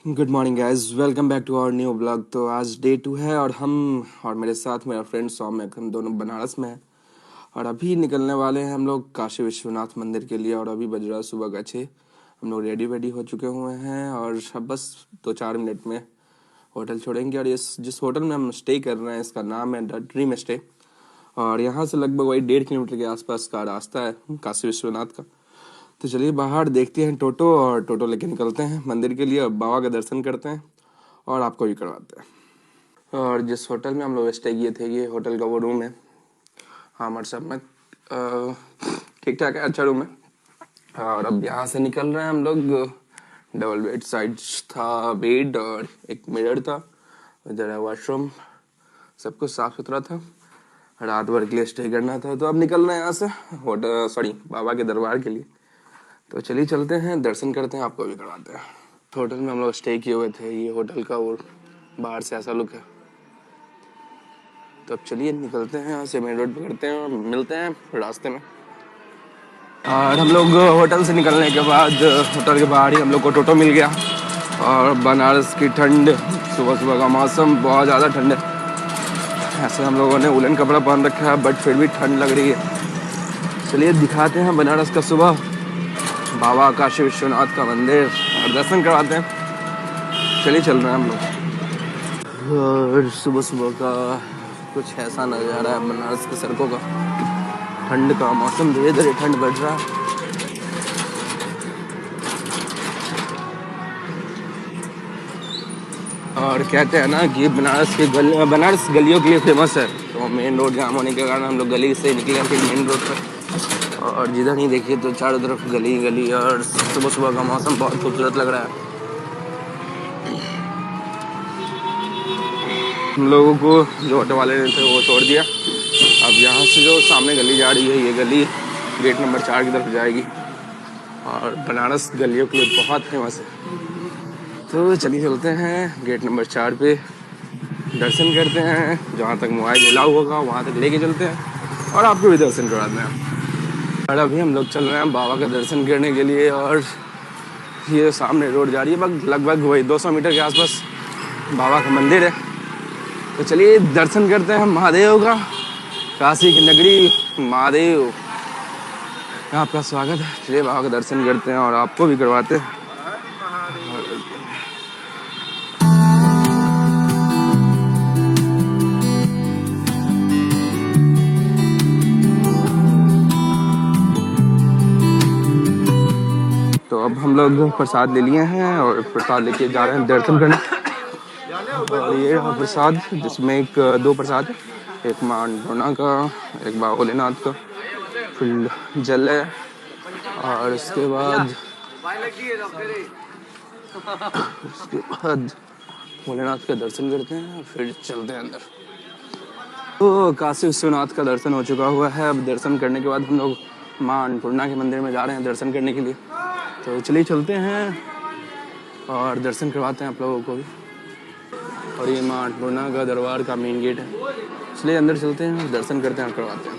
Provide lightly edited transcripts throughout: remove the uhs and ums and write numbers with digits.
Good morning guys, welcome back to our new blog. तो आज day 2 है और हम और मेरे साथ मेरा फ्रेंड सौम्य, हम दोनों बनारस में हैं और अभी निकलने वाले हैं हम लोग काशी विश्वनाथ मंदिर के लिए। और अभी बज रहा है सुबह का 6। हम लोग रेडी हो चुके हुए हैं और अब बस 2-4 मिनट में होटल छोड़ेंगे। और जिस होटल में हम स्टे कर रहे हैं इसका नाम है द ड्रीम स्टे और यहाँ से लगभग वही 1.5 किलोमीटर के आसपास का रास्ता है काशी विश्वनाथ का। तो चलिए बाहर देखते हैं टोटो, और टोटो लेके निकलते हैं मंदिर के लिए और बाबा का दर्शन करते हैं और आपको भी करवाते हैं। और जिस होटल में हम लोग स्टे किए थे, ये होटल का वो रूम है। हाँ हमारे सब में ठीक ठाक है, अच्छा रूम है। और अब यहाँ से निकल रहे हैं हम लोग। डबल बेड साइड था, बेड और एक मिरर था, इधर है वॉशरूम, सब कुछ साफ सुथरा था। रात भर के लिए स्टे करना था। तो अब निकल रहे हैं यहाँ से होटल बाबा के दरबार के लिए। तो चलिए चलते हैं, दर्शन करते हैं, आपको भी करवाते हैं। होटल में हम लोग स्टे किए हुए थे, ये होटल का वो बाहर से ऐसा लुक है। तो अब चलिए निकलते हैं यहाँ से, मेन रोड पकड़ते हैं और मिलते हैं रास्ते में। और हम लोग होटल से निकलने के बाद होटल के बाहर ही हम लोग को टोटो मिल गया। और बनारस की ठंड, सुबह सुबह का मौसम बहुत ज़्यादा ठंड है। ऐसे हम लोगों ने वुलन कपड़ा पहन रखा है बट फिर भी ठंड लग रही है। चलिए दिखाते हैं बनारस का सुबह, बाबा काशी विश्वनाथ का मंदिर और दर्शन करवाते हैं। चलिए चल रहे हैं हम लोग। और सुबह सुबह का कुछ ऐसा नज़ारा है बनारस की सड़कों का। ठंड का मौसम, धीरे धीरे ठंड बढ़ रहा है। और कहते हैं ना कि बनारस गलियों के लिए फेमस है। तो मेन रोड जाम होने के कारण हम लोग गली से निकले थे मेन रोड पर। और जिधर नहीं देखिए तो चारों तरफ गली गली। और सुबह सुबह का मौसम बहुत खूबसूरत लग रहा है। हम लोगों को जो ऑटो वाले ने थे वो छोड़ दिया। अब यहाँ से जो सामने गली जा रही है, ये गली गेट नंबर 4 की तरफ जाएगी। और बनारस गलियों के लिए बहुत फेमस है। तो चलिए चलते हैं गेट नंबर 4 पे, दर्शन करते हैं। जहाँ तक मोबाइल अलाउ होगा वहाँ तक लेके चलते हैं और आपको भी दर्शन कराते हैं। और अभी हम लोग चल रहे हैं बाबा का दर्शन करने के लिए। और ये सामने रोड जा रही है, लगभग वही 200 मीटर के आसपास बाबा का मंदिर है। तो चलिए दर्शन करते हैं महादेव का। काशी की नगरी महादेव, आपका स्वागत है। चलिए बाबा का दर्शन करते हैं और आपको भी करवाते हैं। तो अब हम लोग प्रसाद ले लिए हैं और प्रसाद लेके जा रहे हैं दर्शन करने। और ये रहा प्रसाद, जिसमें दो प्रसाद है, एक मां अन्नपूर्णा का, एक बाबा भोलेनाथ का, फिर जल है। और उसके बाद भोलेनाथ का दर्शन करते हैं, फिर चलते हैं अंदर। तो काशी विश्वनाथ का दर्शन हो चुका हुआ है। अब दर्शन करने के बाद हम लोग मां अन्नपूर्णा के मंदिर में जा रहे हैं दर्शन करने के लिए। तो चलिए चलते हैं और दर्शन करवाते हैं आप लोगों को भी। और ये मां अन्नपूर्णा का दरबार का मेन गेट है, इसलिए अंदर चलते हैं, दर्शन करते हैं और करवाते हैं।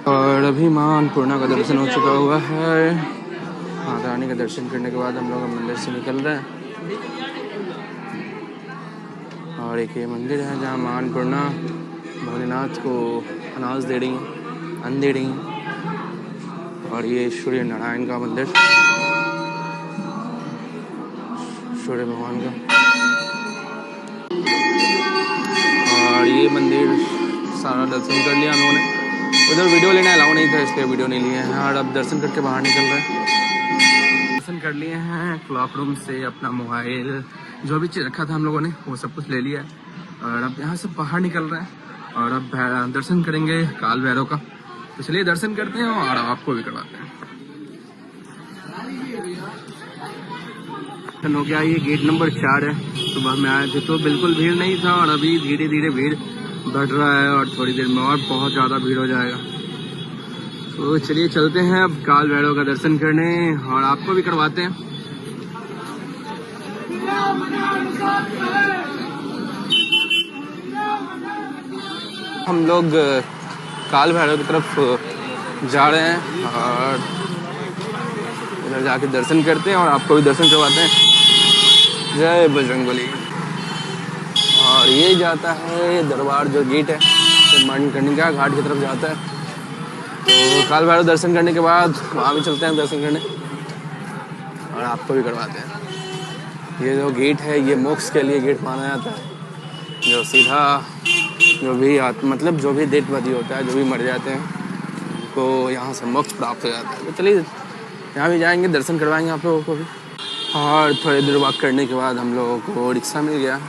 और अभी मां अन्नपूर्णा का दर्शन हो चुका हुआ है। माता रानी का दर्शन करने के बाद हम लोग मंदिर से निकल रहे हैं। और एक ये मंदिर है जहाँ मां अन्नपूर्णा भोलेनाथ को अनाज दे रही हैं, अन्न दे रही हैं। और ये सूर्य नारायण का मंदिर, सूर्य भगवान का। और ये मंदिर सारा दर्शन कर लिया हम लोगों ने। उधर वीडियो लेना अलाउ नहीं था, इसलिए वीडियो नहीं लिए हैं। और अब दर्शन करके बाहर निकल रहे हैं। दर्शन कर लिए हैं, क्लॉक रूम से अपना मोबाइल जो भी चीज़ रखा था हम लोगों ने वो सब कुछ ले लिया है। और अब यहाँ से बाहर निकल रहे हैं और अब दर्शन करेंगे काल भैरव का। तो चलिए दर्शन करते हैं और आपको भी करवाते हैं। हो गया, ये गेट नंबर 4 है। सुबह में आए थे तो बिल्कुल भीड़ नहीं था और अभी धीरे धीरे भीड़ बढ़ रहा है और थोड़ी देर में और बहुत ज़्यादा भीड़ हो जाएगा। तो चलिए चलते हैं अब काल भैरव का दर्शन करने और आपको भी करवाते हैं। हम लोग काल भैरव की तरफ जा रहे हैं और उधर जाके दर्शन करते हैं और आपको भी दर्शन करवाते हैं। जय बजरंगबली। और ये जाता है दरबार जो गेट है मणिकर्णिका घाट की तरफ जाता है। तो काल भैरव दर्शन करने के बाद वहाँ भी चलते हैं दर्शन करने और आपको भी करवाते हैं। ये जो गेट है ये मोक्ष के लिए गेट माना जाता है, जो सीधा जो भी मतलब जो भी देशवादी होता है, जो भी मर जाते हैं उनको यहाँ से मोक्ष प्राप्त हो जाता है। तो चलिए यहाँ भी जाएंगे, दर्शन करवाएंगे आप लोगों को भी। और थोड़ी देर वॉक करने के बाद हम लोगों को रिक्शा मिल गया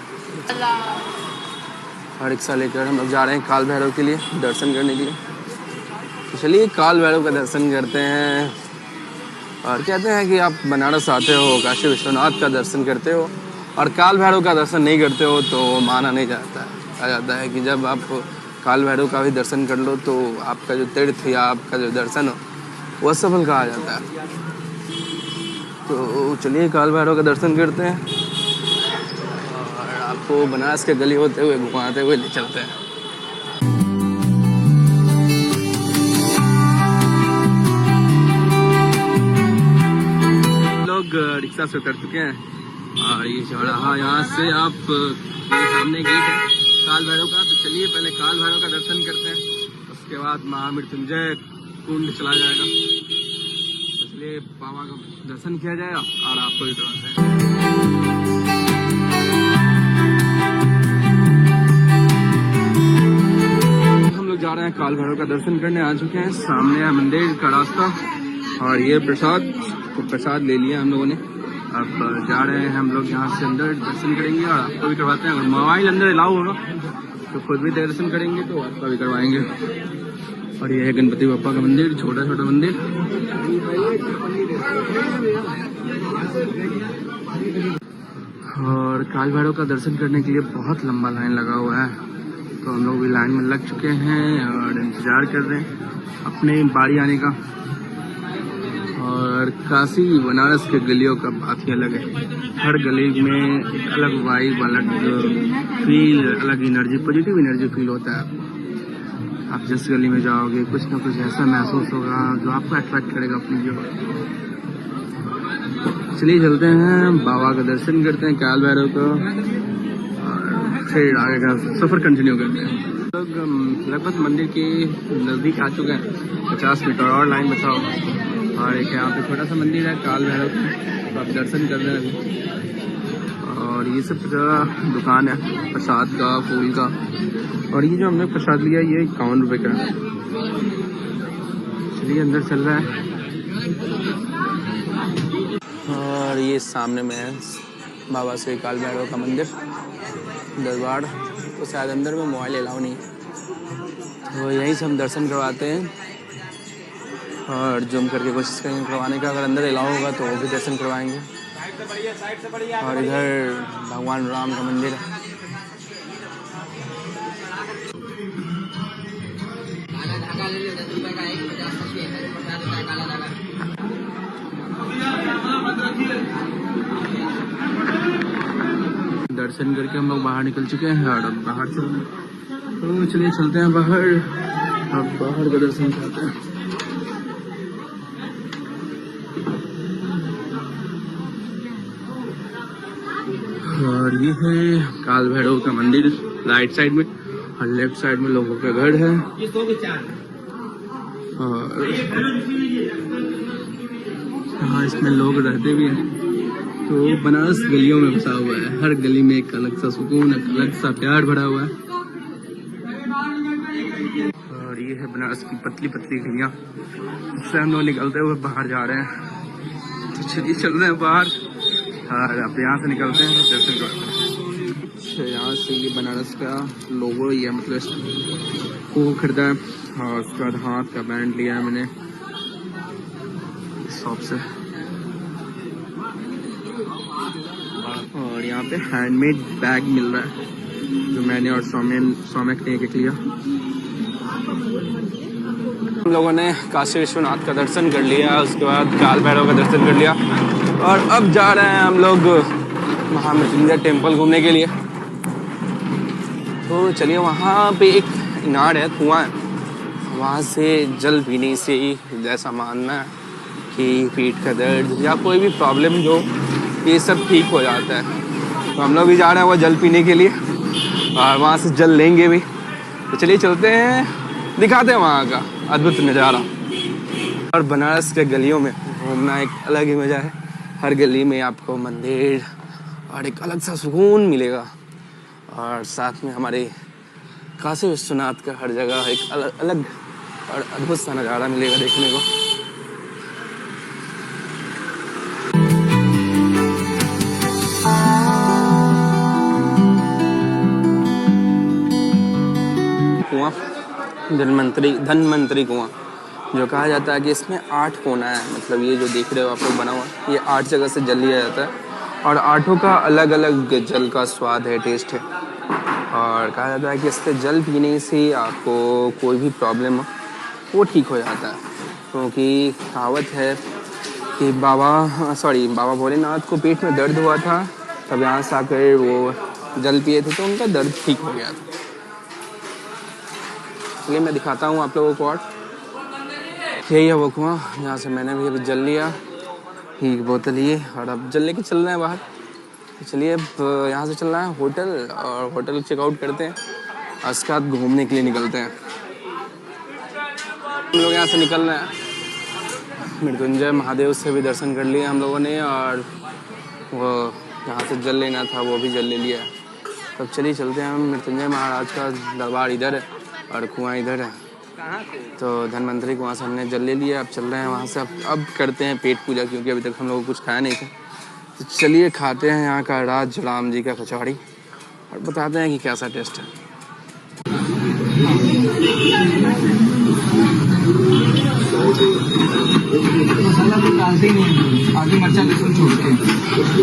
और रिक्शा लेकर हम लोग जा रहे हैं काल भैरव के लिए दर्शन करने के लिए। तो चलिए काल भैरव का दर्शन करते हैं। और कहते हैं कि आप बनारस आते हो, काशी विश्वनाथ का दर्शन करते हो और काल भैरव का दर्शन नहीं करते हो तो माना नहीं जाता है। कहा जाता है कि जब आप काल भैरव का भी दर्शन कर लो तो आपका जो तीर्थ या आपका जो दर्शन हो वह सफल कहा जाता है। तो चलिए काल भैरव का दर्शन करते हैं और आपको बनारस के गली होते हुए घुमाते हुए ले चलते हैं। लोग रिक्शा से उतर चुके हैं और ये चौराहा यहाँ से आप सामने गेट है काल भैरव का। तो चलिए पहले काल भैरव का दर्शन करते हैं, उसके बाद महामृत्युंजय कुंड चला जाएगा। तो चलिए बाबा का दर्शन किया जाएगा और आपको भी करवाते हैं। हम लोग जा रहे हैं काल भैरव का दर्शन करने, आ चुके हैं। सामने है मंदिर का रास्ता और ये प्रसाद ले लिया हम लोगों ने। अब जा रहे हैं हम लोग यहाँ से अंदर दर्शन करेंगे और आपको भी करवाते हैं। अगर मोबाइल अंदर अलाउ होगा तो खुद भी दर्शन करेंगे तो आपका भी करवाएंगे। और ये है गणपति बप्पा का मंदिर, छोटा छोटा मंदिर। और काल भैरव का दर्शन करने के लिए बहुत लंबा लाइन लगा हुआ है, तो हम लोग भी लाइन में लग चुके हैं और इंतज़ार कर रहे हैं अपने बारी आने का। और काशी बनारस के गलियों का बात ही अलग है। हर गली में अलग वाइब, अलग फील, अलग एनर्जी, पॉजिटिव एनर्जी फील होता है। आप जिस गली में जाओगे कुछ ना कुछ ऐसा महसूस होगा जो आपको अट्रैक्ट करेगा अपनी ओर। चलिए चलते हैं, बाबा का दर्शन करते हैं काल भैरव को और फिर आगे का सफ़र कंटिन्यू करते हैं। लोग लगभग मंदिर के नज़दीक आ चुके हैं, 50 मीटर और लाइन बचा होगा। और एक यहाँ पे छोटा सा मंदिर है काल भैरव का, तो आप दर्शन कर रहे हैं। और ये सब दुकान है प्रसाद का, फूल का। और ये जो हमने प्रसाद लिया ये 51 रुपये का है। चलिए अंदर चल रहा है। और ये सामने में है बाबा श्री काल भैरव का मंदिर, दरबार। तो शायद अंदर में मोबाइल अलाउ नहीं, तो यहीं से हम दर्शन करवाते हैं और जूम करके कोशिश करेंगे करवाने का। अगर अंदर अलाउ होगा तो वो भी दर्शन करवाएंगे। और इधर भगवान राम का मंदिर है। दर्शन करके हम लोग बाहर निकल चुके हैं और अब बाहर तो चलिए चलते हैं बाहर। अब बाहर का दर्शन करते हैं। और ये है काल भैरव का मंदिर राइट साइड में, और लेफ्ट साइड में लोगों का घर है। और हाँ, इसमें लोग रहते भी हैं। तो बनारस गलियों में बसा हुआ है, हर गली में एक अलग सा सुकून, एक अलग सा प्यार भरा हुआ है। और ये है बनारस की पतली पतली गलियाँ, इससे हम लोग निकलते हुए बाहर जा रहे हैं। तो चलिए चल रहे हैं बाहर और अब यहाँ से निकलते हैं दर्शन करते हैं। अच्छा, यहाँ से ये बनारस का लोगो ही है, मतलब को खरीदा है। और उसके बाद हाथ का बैंड लिया है मैंने शॉप से। और यहाँ पे हैंडमेड बैग मिल रहा है जो मैंने और सौम्यक ने एक लिया। हम लोगों ने काशी विश्वनाथ का दर्शन कर लिया, उसके बाद काल भैरव का दर्शन कर लिया और अब जा रहे हैं हम लोग महामृत्युंजय टेम्पल घूमने के लिए। तो चलिए, वहाँ पे एक इनार है, कुआं है, वहाँ से जल पीने से ही जैसा मानना है कि पीठ का दर्द या कोई भी प्रॉब्लम जो, ये सब ठीक हो जाता है। तो हम लोग भी जा रहे हैं वो जल पीने के लिए और वहाँ से जल लेंगे भी। तो चलिए चलते हैं, दिखाते हैं वहाँ का अद्भुत नज़ारा। और बनारस के गलियों में घूमना एक अलग ही मज़ा है। हर गली में आपको मंदिर और एक अलग सा सुकून मिलेगा, और साथ में हमारे काशी विश्वनाथ का हर जगह एक अलग अलग और अद्भुत सा नज़ारा मिलेगा देखने को। कुआं, धनवंतरी कुआं, जो कहा जाता है कि इसमें 8 कोना है। मतलब ये जो देख रहे हो आप लोग बना हुआ, ये 8 जगह से जल लिया जाता है और 8 का अलग अलग जल का स्वाद है, टेस्ट है। और कहा जाता है कि इससे जल पीने से आपको कोई भी प्रॉब्लम हो वो ठीक हो जाता है, क्योंकि कहावत है कि बाबा भोलेनाथ को पेट में दर्द हुआ था, तब यहाँ से आकर वो जल पिए थे तो उनका दर्द ठीक हो गया था। चलिए मैं दिखाता हूँ आप लोगों को। और यही है वो कुआं जहाँ से मैंने भी अभी जल लिया, एक बोतल ये, और अब जल लेके चल रहे हैं बाहर। तो चलिए अब यहाँ से चल रहा है होटल, और होटल चेकआउट करते हैं और उसके बाद घूमने के लिए निकलते हैं। हम लोग यहाँ से निकल रहे हैं, मृत्युंजय महादेव से भी दर्शन कर लिए हम लोगों ने, और वो जहाँ से जल लेना था वो भी जल ले लिया। तब चलिए चलते हैं। हम मृत्युंजय महाराज का दरबार इधर है और कुआं इधर है, तो धनवंतरी कुआं से हमने जल ले लिया। अब चल रहे हैं वहाँ से। अब करते हैं पेट पूजा, क्योंकि अभी तक हम लोग कुछ खाया नहीं था। तो चलिए खाते हैं यहाँ का राज राम जी का कचौड़ी और बताते हैं कि कैसा टेस्ट है।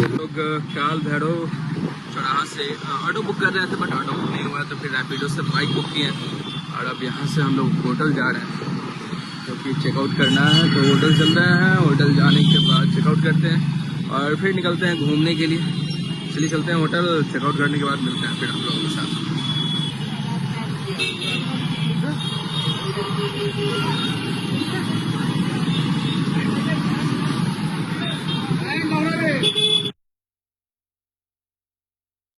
लोग काल भैरव चौराहा से ऑटो बुक कर रहे थे, बट ऑटो बुक नहीं हुआ, तो फिर रैपिडो से बाइक बुक किए और अब यहाँ से हम लोग होटल जा रहे हैं, क्योंकि चेकआउट करना है। तो होटल चल रहे हैं, होटल जाने के बाद चेकआउट करते हैं और फिर निकलते हैं घूमने के लिए। चलिए चलते हैं होटल, चेकआउट करने के बाद मिलते हैं फिर हम लोगों के साथ।